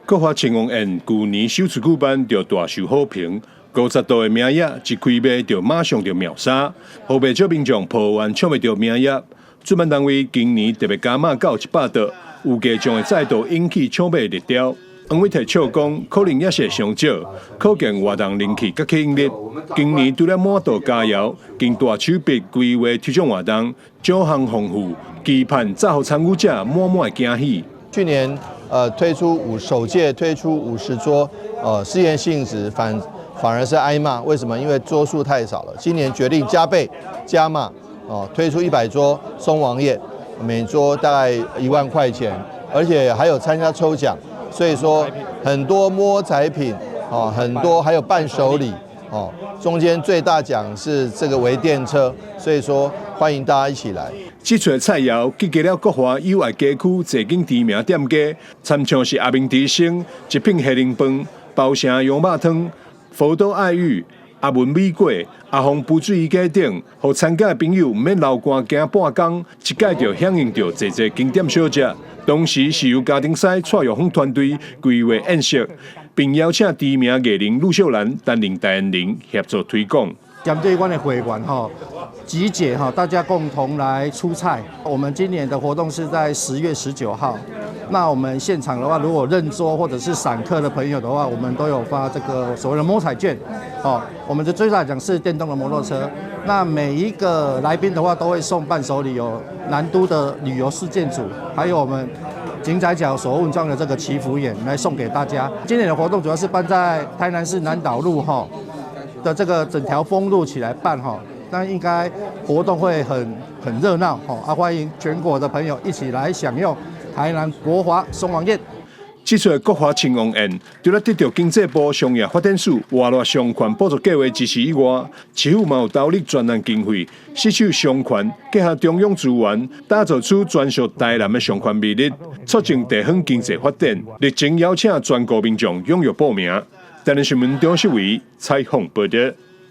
国华青王宴去年首次举办就大受好评，50度的名额一开卖就马上就秒杀，后备少民众抱完抢袂到名额。主办单位今年特别加码到100度，预计将会再度引起抢买热潮。黄伟提笑讲，可能也是上少，可见活动人气较吸引力。今年除了满度佳肴，经大手笔规划推广活动，奖项丰富，期盼再互参与者满满惊喜。去年首届推出50桌，试验性质反而是挨骂，为什么？因为桌数太少了。今年决定加倍加码，推出100桌松王宴，每桌大概1万块钱，而且还有参加抽奖，所以说很多摸彩品，很多还有伴手礼，中间最大奖是这个微电车，所以说欢迎大家一起来。这出菜肴集结了国华友爱街区侪间知名店家，参像是阿明之星、一品虾仁饭、包城羊肉汤、福岛爱玉、阿文米粿、阿峰浮水鱼鸡等，互参加的朋友唔免留汗行半工，一届就享用到侪经典小食。同时是由家庭赛蔡玉峰团队规划宴席，并邀请知名艺人陆秀兰担任代言人协助推广。针对我们的会员集结大家共同来出菜。我们今年的活动是在10月19号。那我们现场的话，如果认桌或者是散客的朋友的话，我们都有发这个所谓的摸彩券。我们的最大奖是电动的摩托车。那每一个来宾的话，都会送伴手礼，有南都的旅游事件组，还有我们井仔角手文庄的这个祈福眼来送给大家。今年的活动主要是办在台南市南岛路的这个整条封路起来办那应该活动会很热闹欢迎全国的朋友一起来享用台南国华松王宴。这出国华青王宴，除了得到经济部商业发展署活络商权补助计划支持以外，市府嘛有投入专案经费，吸收商权，结合中央资源，打造出专属台南的商权魅力，促进地方经济发展。历经邀请全国民众踊跃报名。台南新闻张世伟采访报道。